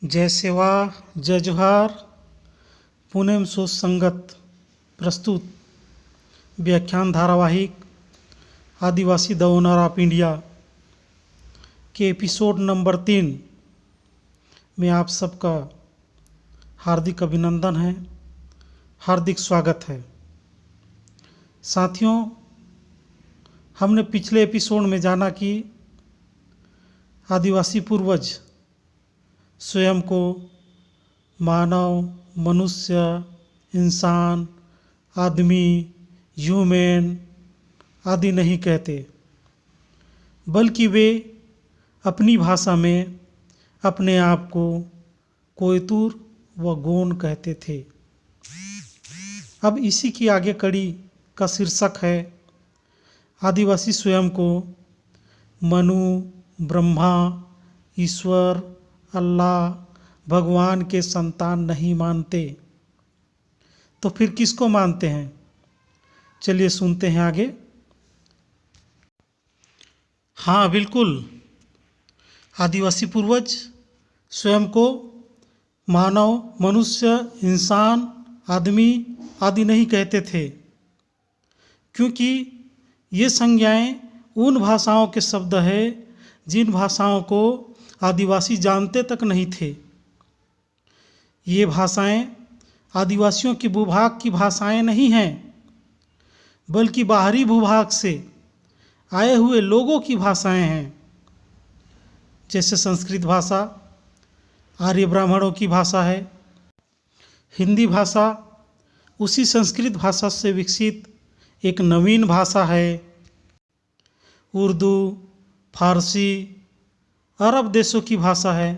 जय सेवा जय जोहार। पुणे में सोच संगत प्रस्तुत व्याख्यान धारावाहिक आदिवासी द ओनर ऑफ इंडिया के एपिसोड नंबर 3 में आप सबका हार्दिक अभिनंदन है, हार्दिक स्वागत है। साथियों, हमने पिछले एपिसोड में जाना कि आदिवासी पूर्वज स्वयं को मानव, मनुष्य, इंसान, आदमी, ह्यूमन आदि नहीं कहते, बल्कि वे अपनी भाषा में अपने आप को कोयतुर व गोंड कहते थे। अब इसी की आगे कड़ी का शीर्षक है आदिवासी स्वयं को मनु, ब्रह्मा, ईश्वर, अल्लाह, भगवान के संतान नहीं मानते। तो फिर किसको मानते हैं? चलिए सुनते हैं आगे। हाँ, बिल्कुल, आदिवासी पूर्वज स्वयं को मानव, मनुष्य, इंसान, आदमी आदि नहीं कहते थे, क्योंकि ये संज्ञाएं उन भाषाओं के शब्द है जिन भाषाओं को आदिवासी जानते तक नहीं थे। ये भाषाएं आदिवासियों की भूभाग की भाषाएं नहीं हैं, बल्कि बाहरी भूभाग से आए हुए लोगों की भाषाएं हैं। जैसे संस्कृत भाषा आर्य ब्राह्मणों की भाषा है, हिंदी भाषा उसी संस्कृत भाषा से विकसित एक नवीन भाषा है, उर्दू, फारसी अरब देशों की भाषा है,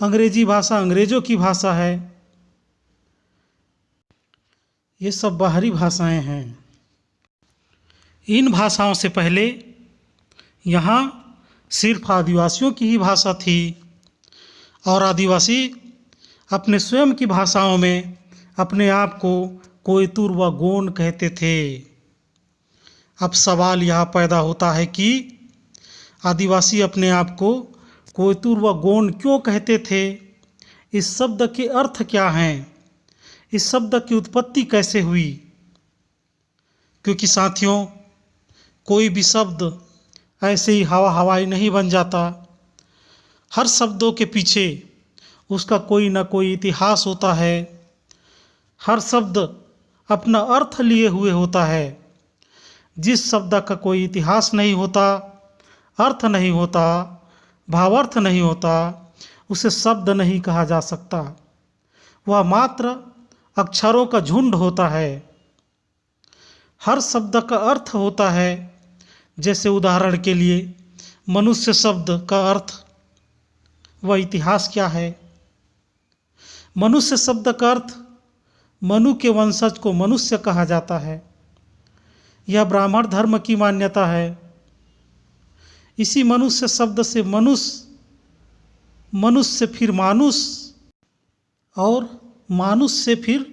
अंग्रेजी भाषा अंग्रेज़ों की भाषा है। ये सब बाहरी भाषाएं हैं। इन भाषाओं से पहले यहाँ सिर्फ आदिवासियों की ही भाषा थी और आदिवासी अपने स्वयं की भाषाओं में अपने आप को कोयतुर व गोंड कहते थे। अब सवाल यहाँ पैदा होता है कि आदिवासी अपने आप को कोयतुर व गोंड क्यों कहते थे? इस शब्द के अर्थ क्या हैं? इस शब्द की उत्पत्ति कैसे हुई? क्योंकि साथियों, कोई भी शब्द ऐसे ही हवाई नहीं बन जाता। हर शब्दों के पीछे उसका कोई ना कोई इतिहास होता है। हर शब्द अपना अर्थ लिए हुए होता है। जिस शब्द का कोई इतिहास नहीं होता, अर्थ नहीं होता, भावार्थ नहीं होता, उसे शब्द नहीं कहा जा सकता। वह मात्र अक्षरों का झुंड होता है। हर शब्द का अर्थ होता है। जैसे उदाहरण के लिए मनुष्य शब्द का अर्थ व इतिहास क्या है? मनुष्य शब्द का अर्थ मनु के वंशज को मनुष्य कहा जाता है। यह ब्राह्मण धर्म की मान्यता है। इसी मनुष्य शब्द से मनुष्य फिर मानुष और मानुष से फिर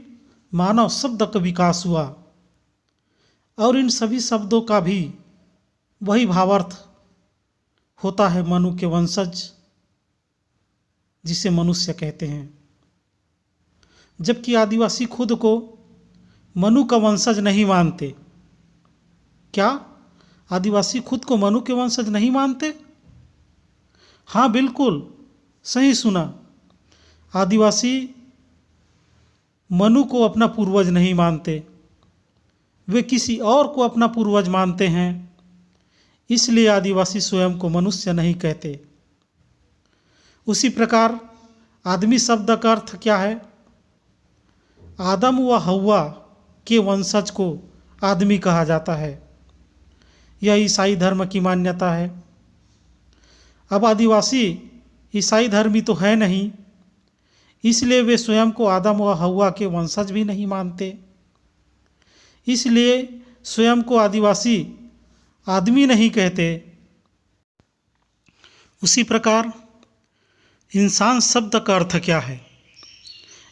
मानव शब्द का विकास हुआ। और इन सभी शब्दों का भी वही भावार्थ होता है, मनु के वंशज, जिसे मनुष्य कहते हैं। जबकि आदिवासी खुद को मनु का वंशज नहीं मानते। क्या आदिवासी खुद को मनु के वंशज नहीं मानते? हाँ, बिल्कुल सही सुना। आदिवासी मनु को अपना पूर्वज नहीं मानते, वे किसी और को अपना पूर्वज मानते हैं। इसलिए आदिवासी स्वयं को मनुष्य नहीं कहते। उसी प्रकार आदमी शब्द का अर्थ क्या है? आदम व हव्वा के वंशज को आदमी कहा जाता है। यह ईसाई धर्म की मान्यता है। अब आदिवासी ईसाई धर्मी तो है नहीं, इसलिए वे स्वयं को आदम व हव्वा के वंशज भी नहीं मानते। इसलिए स्वयं को आदिवासी आदमी नहीं कहते। उसी प्रकार इंसान शब्द का अर्थ क्या है?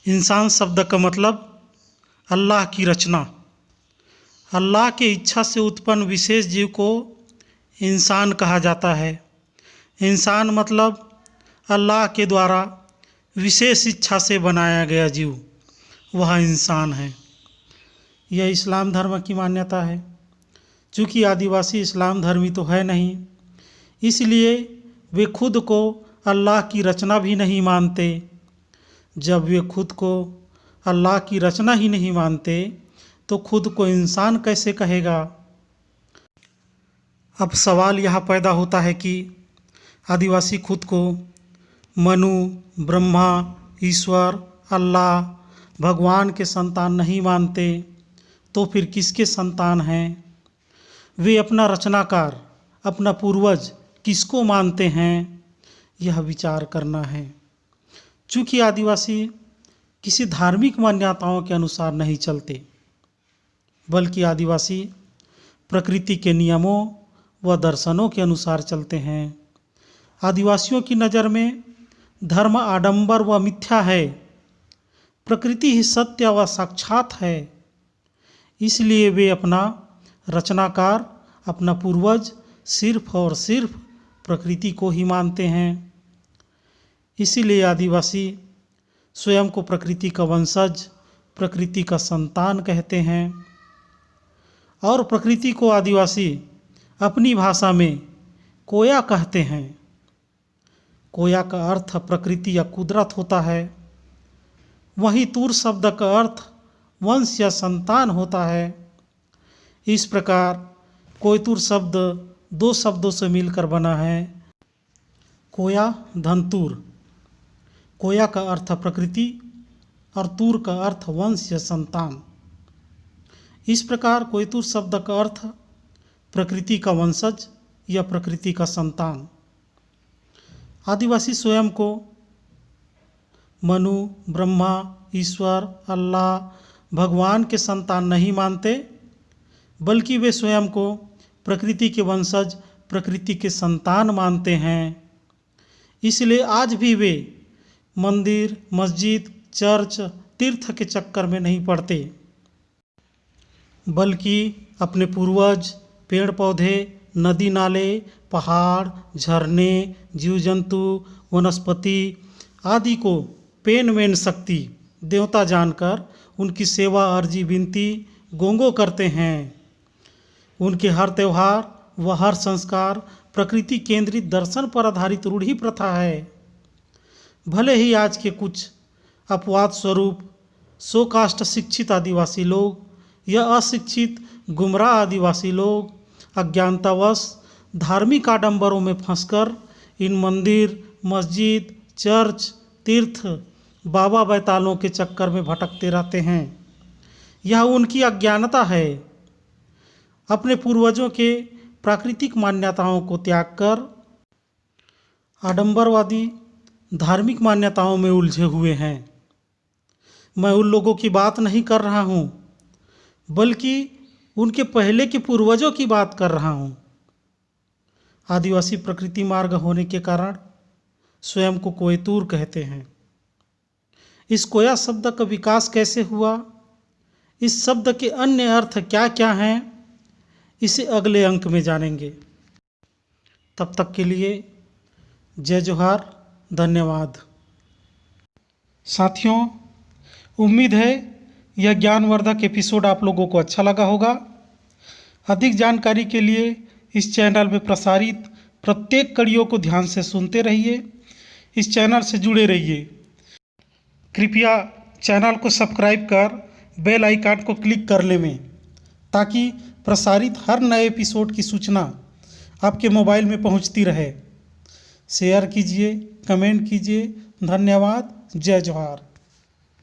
इंसान शब्द का मतलब अल्लाह की रचना। अल्लाह के इच्छा से उत्पन्न विशेष जीव को इंसान कहा जाता है। इंसान मतलब अल्लाह के द्वारा विशेष इच्छा से बनाया गया जीव वह इंसान है। यह इस्लाम धर्म की मान्यता है। चूँकि आदिवासी इस्लाम धर्मी तो है नहीं, इसलिए वे खुद को अल्लाह की रचना भी नहीं मानते। जब वे खुद को अल्लाह की रचना ही नहीं मानते तो खुद को इंसान कैसे कहेगा। अब सवाल यहाँ पैदा होता है कि आदिवासी खुद को मनु, ब्रह्मा, ईश्वर, अल्लाह, भगवान के संतान नहीं मानते तो फिर किसके संतान हैं? वे अपना रचनाकार, अपना पूर्वज किसको मानते हैं? यह विचार करना है। चूँकि आदिवासी किसी धार्मिक मान्यताओं के अनुसार नहीं चलते, बल्कि आदिवासी प्रकृति के नियमों व दर्शनों के अनुसार चलते हैं। आदिवासियों की नज़र में धर्म आडंबर व मिथ्या है, प्रकृति ही सत्य व साक्षात है। इसलिए वे अपना रचनाकार, अपना पूर्वज सिर्फ और सिर्फ प्रकृति को ही मानते हैं। इसीलिए आदिवासी स्वयं को प्रकृति का वंशज, प्रकृति का संतान कहते हैं। और प्रकृति को आदिवासी अपनी भाषा में कोया कहते हैं। कोया का अर्थ प्रकृति या कुदरत होता है। वहीं तूर शब्द का अर्थ वंश या संतान होता है। इस प्रकार कोयतुर शब्द दो शब्दों से मिलकर बना है, कोया धनतूर। कोया का अर्थ प्रकृति और तूर का अर्थ वंश या संतान। इस प्रकार कोयतुर शब्द का अर्थ प्रकृति का वंशज या प्रकृति का संतान। आदिवासी स्वयं को मनु, ब्रह्मा, ईश्वर, अल्लाह, भगवान के संतान नहीं मानते, बल्कि वे स्वयं को प्रकृति के वंशज, प्रकृति के संतान मानते हैं। इसलिए आज भी वे मंदिर, मस्जिद, चर्च, तीर्थ के चक्कर में नहीं पड़ते, बल्कि अपने पूर्वज, पेड़ पौधे, नदी नाले, पहाड़, झरने, जीव जंतु, वनस्पति आदि को पेन मेन शक्ति देवता जानकर उनकी सेवा, अर्जी, विनती, गोंगो करते हैं। उनके हर त्यौहार व हर संस्कार प्रकृति केंद्रित दर्शन पर आधारित रूढ़ी प्रथा है। भले ही आज के कुछ अपवाद स्वरूप सोकास्ट शिक्षित आदिवासी लोग या अशिक्षित गुमराह आदिवासी लोग अज्ञानतावश धार्मिक आडंबरों में फंसकर इन मंदिर, मस्जिद, चर्च, तीर्थ, बाबा बैतालों के चक्कर में भटकते रहते हैं। यह उनकी अज्ञानता है। अपने पूर्वजों के प्राकृतिक मान्यताओं को त्याग कर आडंबरवादी धार्मिक मान्यताओं में उलझे हुए हैं। मैं उन लोगों की बात नहीं कर रहा हूँ, बल्कि उनके पहले के पूर्वजों की बात कर रहा हूँ। आदिवासी प्रकृति मार्ग होने के कारण स्वयं को कोयतूर कहते हैं। इस कोया शब्द का विकास कैसे हुआ, इस शब्द के अन्य अर्थ क्या क्या हैं, इसे अगले अंक में जानेंगे। तब तक के लिए जय जोहार, धन्यवाद। साथियों, उम्मीद है यह ज्ञानवर्धक एपिसोड आप लोगों को अच्छा लगा होगा। अधिक जानकारी के लिए इस चैनल में प्रसारित प्रत्येक कड़ियों को ध्यान से सुनते रहिए, इस चैनल से जुड़े रहिए। कृपया चैनल को सब्सक्राइब कर बेल आइकन को क्लिक कर लें ताकि प्रसारित हर नए एपिसोड की सूचना आपके मोबाइल में पहुंचती रहे। शेयर कीजिए, कमेंट कीजिए। धन्यवाद। जय जोहार।